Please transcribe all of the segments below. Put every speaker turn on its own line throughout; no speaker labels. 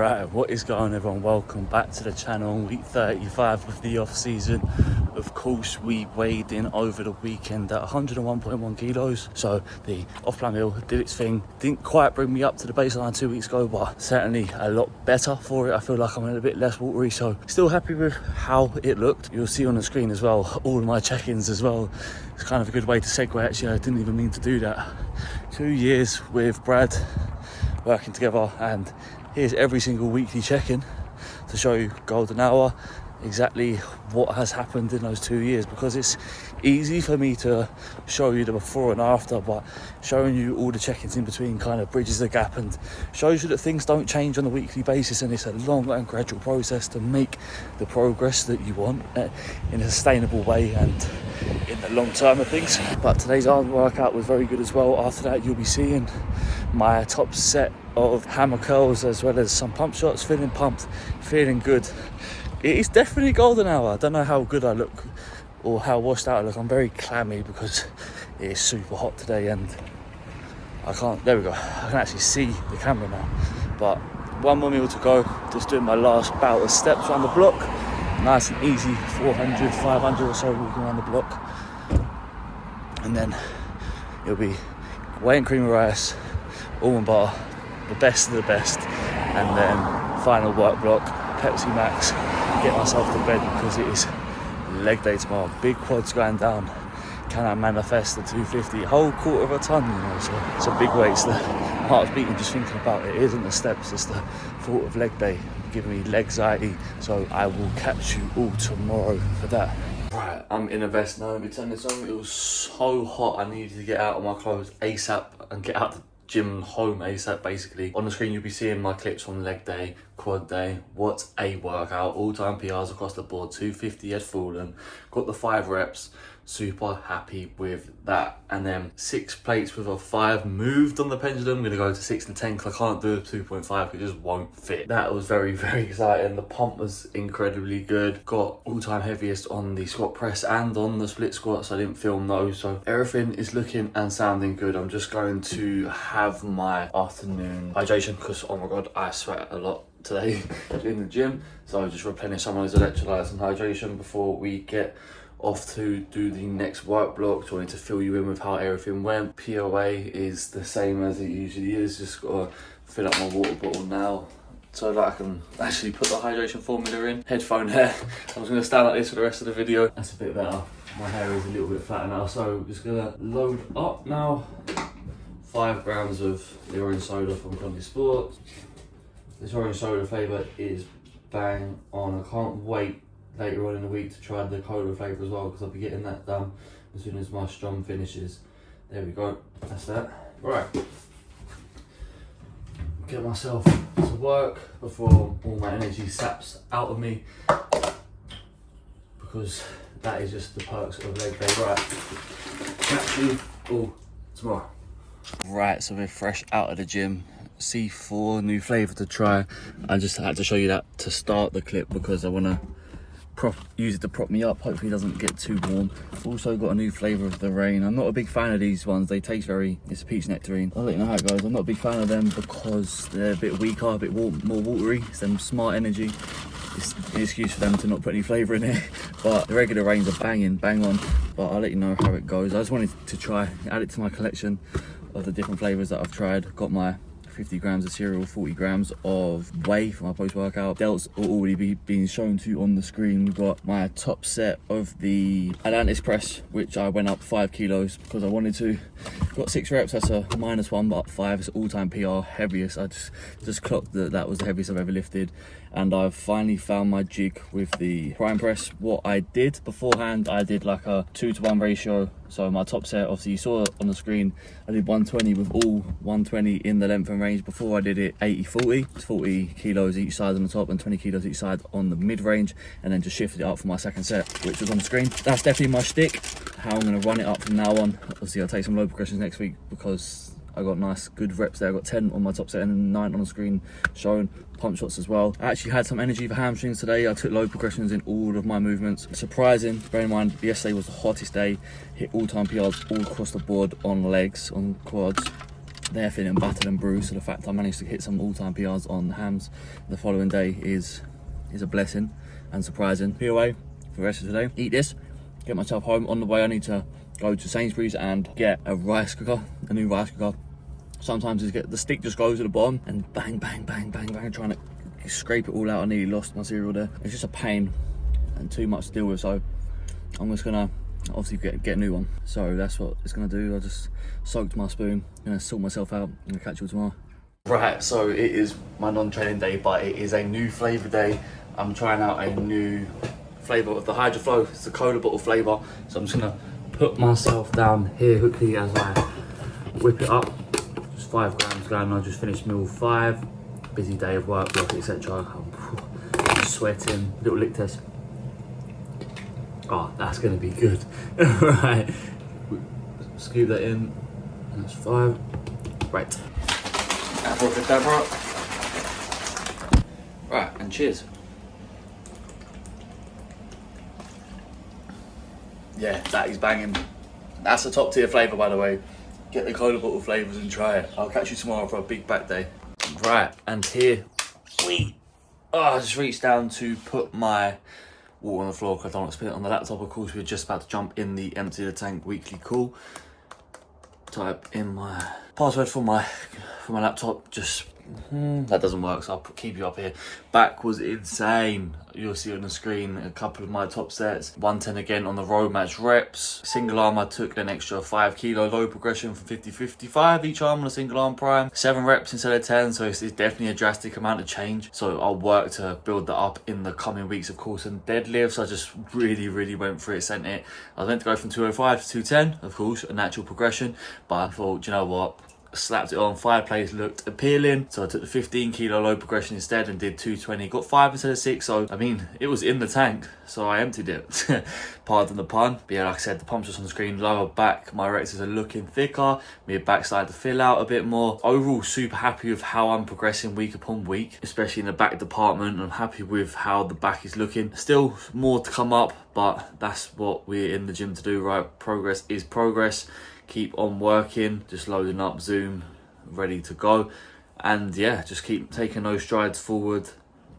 Right, what is going on, everyone? Welcome back to the channel on week 35 of the off season. Of course, we weighed in over the weekend at 101.1 kilos, so the off-plan meal did its thing. Didn't quite bring me up to the baseline 2 weeks ago, but certainly a lot better for it. I feel like I'm a bit less watery, so still happy with how it looked. You'll see on the screen as well all of my check-ins as well. It's kind of a good way to segue. Actually, I didn't even mean to do that. 2 years with Brad working together, and here's every single weekly check-in to show you golden hour, exactly what has happened in those 2 years, because it's easy for me to show you the before and after, but showing you all the check-ins in between kind of bridges the gap and shows you that things don't change on a weekly basis, and it's a long and gradual process to make the progress that you want in a sustainable way and in the long term of things. But today's arm workout was very good as well. After that, you'll be seeing my top set of hammer curls as well as some pump shots. Feeling pumped, feeling good. It is definitely golden hour. I don't know how good I look or how washed out I look. I'm very clammy because it is super hot today and I can't, there we go, I can actually see the camera now. But one more meal to go, just doing my last bout of steps around the block. Nice and easy, 400, 500 or so walking around the block. And then it'll be whey and cream of rice, almond butter, the best of the best, and then final work block, Pepsi Max, get myself to bed because it is leg day tomorrow. Big quads going down. Can I manifest the 250? Whole quarter of a ton, you know, so some big weights. The heart's beating just thinking about it. It isn't the steps, it's the thought of leg day giving me leg anxiety. So I will catch you all tomorrow for that. Right, I'm in a vest now. Let me turn this on. It was so hot, I needed to get out of my clothes ASAP and get out the gym and home ASAP, basically. On the screen, you'll be seeing my clips from leg day, quad day. What a workout. All-time PRs across the board. 250 had fallen. Got the 5 reps. Super happy with that. And then 6 plates with a 5 moved on the pendulum. I'm going to go to 6 and 10 because I can't do a 2.5 because it just won't fit. That was very, very exciting. The pump was incredibly good. Got all-time heaviest on the squat press and on the split squat, so I didn't film those. So everything is looking and sounding good. I'm just going to have my afternoon hydration because, oh my God, I sweat a lot today in the gym. So just replenish some of those electrolytes and hydration before we get off to do the next work block. So I need to fill you in with how everything went. POA is the same as it usually is. Just gotta fill up my water bottle now so that I can actually put the hydration formula in. Headphone hair. I was gonna stand like this for the rest of the video. That's a bit better. My hair is a little bit flatter now. So just gonna load up now. 5 grams of the orange soda from Conti Sports. This orange soda flavour is bang on. I can't wait later on in the week to try the cola flavour as well, because I'll be getting that done as soon as my strum finishes. There we go, that's that. Right, get myself to work before all my energy saps out of me, because that is just the perks of leg day. Right, catch you all tomorrow. Right, so we're fresh out of the gym. C4 new flavour to try. I just had to show you that to start the clip because I want to use it to prop me up. Hopefully it doesn't get too warm. Also got a new flavour of the rain. I'm not a big fan of these ones. They taste it's a peach nectarine. I'll let you know how it goes. I'm not a big fan of them because they're a bit weaker, a bit more watery. It's them Smart Energy. It's an excuse for them to not put any flavour in it. But the regular rains are bang on. But I'll let you know how it goes. I just wanted to try, add it to my collection of the different flavours that I've tried. Got my 50 grams of cereal, 40 grams of whey for my post-workout. Delts will already being shown to you on the screen. We've got my top set of the Atlantis press, which I went up 5 kilos because I wanted to. Got 6 reps, that's a -1, but up 5, it's all-time PR, heaviest. I just clocked that was the heaviest I've ever lifted. And I've finally found my jig with the prime press. What I did beforehand, I did like a 2-to-1 ratio. So my top set, obviously you saw it on the screen, I did 120 with all 120 in the length and range. Before I did it 80-40, it's 40 kilos each side on the top and 20 kilos each side on the mid-range, and then just shifted it up for my second set, which was on the screen. That's definitely my shtick, how I'm gonna run it up from now on. Obviously I'll take some low progressions next week because I got nice good reps there. I got 10 on my top set and 9 on the screen showing. Pump shots as well. I actually had some energy for hamstrings today. I took low progressions in all of my movements. Surprising, bear in mind yesterday was the hottest day. Hit all-time PRs all across the board on legs, on quads. they're feeling battered and bruised. So the fact I managed to hit some all-time PRs on hams the following day is a blessing and surprising. Be away for the rest of the day. Eat this, get myself home. On the way I need to go to Sainsbury's and get a rice cooker, a new rice cooker. Sometimes the stick just goes to the bottom and bang, bang, bang, bang, bang, trying to scrape it all out. I nearly lost my cereal there. It's just a pain and too much to deal with, so I'm just gonna obviously get a new one. So that's what it's gonna do. I just soaked my spoon, gonna sort myself out, and I'll catch you tomorrow. Right, so it is my non-training day, but it is a new flavour day. I'm trying out a new flavour of the Hydro Flow. It's a cola bottle flavour. So I'm just gonna put myself down here quickly as I whip it up. Just 5 grams going. I just finished meal 5. Busy day of work etc. I'm sweating. Little lick test. Oh, that's gonna be good. Right, scoop that in. That's 5. Right. Right, and cheers. Yeah, that is banging. That's a top tier flavour, by the way. Get the cola bottle flavours and try it. I'll catch you tomorrow for a big back day. Right, and here we. Oh, I just reached down to put my water on the floor because I don't want to spill it on the laptop. Of course, we're just about to jump in the empty the tank weekly call. Type in my password for my laptop. Just that doesn't work, so I'll keep you up here. Back was insane. You'll see on the screen a couple of my top sets. 110 again on the road match reps. Single arm, I took an extra 5 kilo low progression from 50-55 each arm on a single arm prime. 7 reps instead of 10, so it's definitely a drastic amount of change. So I'll work to build that up in the coming weeks, of course. And deadlifts, I just really went for it, sent it. I was meant to go from 205 to 210, of course, a natural progression. But I thought, do you know what? Slapped it on. Fireplace looked appealing, so I took the 15 kilo low progression instead and did 220. Got 5 instead of 6, so I mean it was in the tank, so I emptied it. Pardon the pun. But yeah, like I said, the pump's just on the screen. Lower back, my erectors are looking thicker, mid back started to fill out a bit more. Overall, super happy with how I'm progressing week upon week, especially in the back department. I'm happy with how the back is looking. Still more to come up, but that's what we're in the gym to do, right? Progress is progress. Keep on working, just loading up Zoom, ready to go. And yeah, just keep taking those strides forward.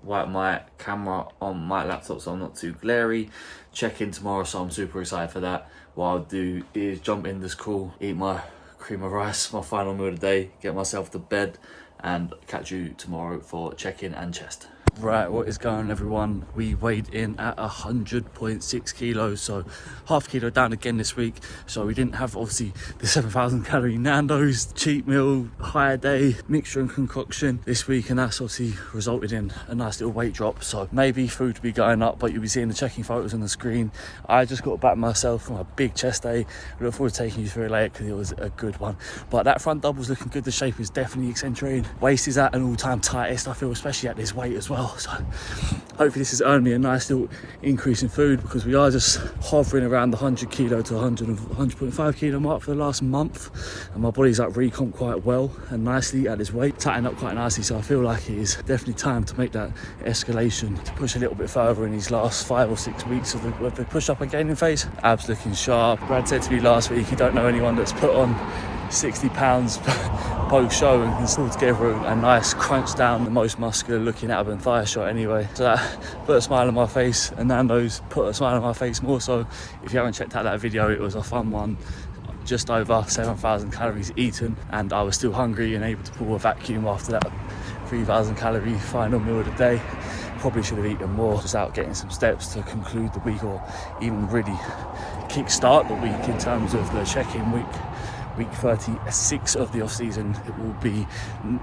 Wipe my camera on my laptop so I'm not too glary. Check in tomorrow, so I'm super excited for that. What I'll do is jump in this call, eat my cream of rice, my final meal of the day, get myself to bed, and catch you tomorrow for check-in and chest. Right, what is going on, everyone? We weighed in at 100.6 kilos, so half kilo down again this week. So we didn't have obviously the 7,000 calorie Nando's cheat meal, higher day, mixture and concoction this week, and that's obviously resulted in a nice little weight drop. So maybe food will be going up, but you'll be seeing the checking photos on the screen. I just got back myself from a big chest day. I look forward to taking you through it later because it was a good one. But that front double's looking good. The shape is definitely accentuating. Waist is at an all-time tightest, I feel, especially at this weight as well. So hopefully this has earned me a nice little increase in food, because we are just hovering around the 100 kilo to 100.5 kilo mark for the last month, and my body's like recomp quite well and nicely at this weight, tightened up quite nicely. So I feel like it is definitely time to make that escalation, to push a little bit further in these last 5 or 6 weeks of the push up and gaining phase. Abs looking sharp. Brad said to me last week, you don't know anyone that's put on 60 pounds post show and can still together a nice crunch down, the most muscular looking ab and thigh shot anyway. So that put a smile on my face, and Nando's put a smile on my face more so. If you haven't checked out that video, it was a fun one. Just over 7,000 calories eaten, and I was still hungry and able to pull a vacuum after that 3,000 calorie final meal of the day. Probably should have eaten more, just out getting some steps to conclude the week, or even really kick start the week in terms of the check-in week. Week 36 of the off-season. It will be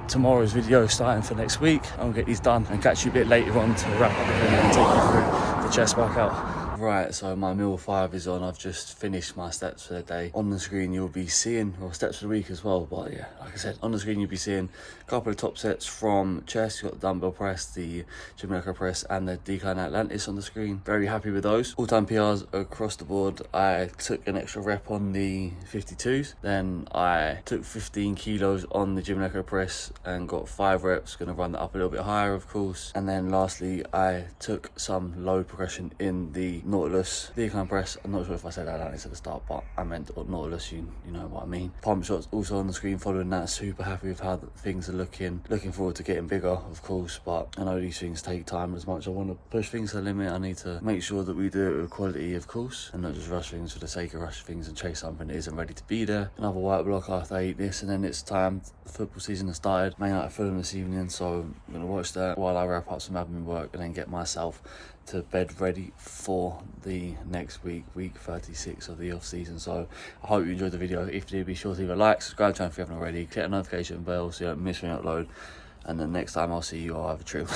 tomorrow's video starting for next week. I'll get these done and catch you a bit later on to wrap up the video and take you through the chest workout. Right, so my meal 5 is on. I've just finished my steps for the day. On the screen you'll be seeing, or steps for the week as well, but yeah, like I said, on the screen you'll be seeing a couple of top sets from chest. You've got the dumbbell press, the gymnast press, and the decline Atlantis on the screen. Very happy with those. All-time PRs across the board. I took an extra rep on the 52s. Then I took 15 kilos on the gymnast press and got 5 reps. Gonna run that up a little bit higher, of course. And then lastly, I took some low progression in the Nautilus decline press. I'm not sure if I said that at the start, but I meant Nautilus, you know what I mean. Pump shots also on the screen following that. Super happy with how things are looking forward to getting bigger, of course, but I know these things take time. As much as I want to push things to the limit, I need to make sure that we do it with quality, of course, and not just rush things for the sake of rushing things and chase something that isn't ready to be there. Another white block after I eat this, and then it's time. The football season has started. Main out of Fulham this evening, so I'm going to watch that while I wrap up some admin work and then get myself to bed ready for the next week, week 36 of the off season. So I hope you enjoyed the video. If you did, be sure to leave a like, subscribe to the channel if you haven't already, click the notification bell so you don't miss when I upload, and then next time I'll see you, I'll have a trip.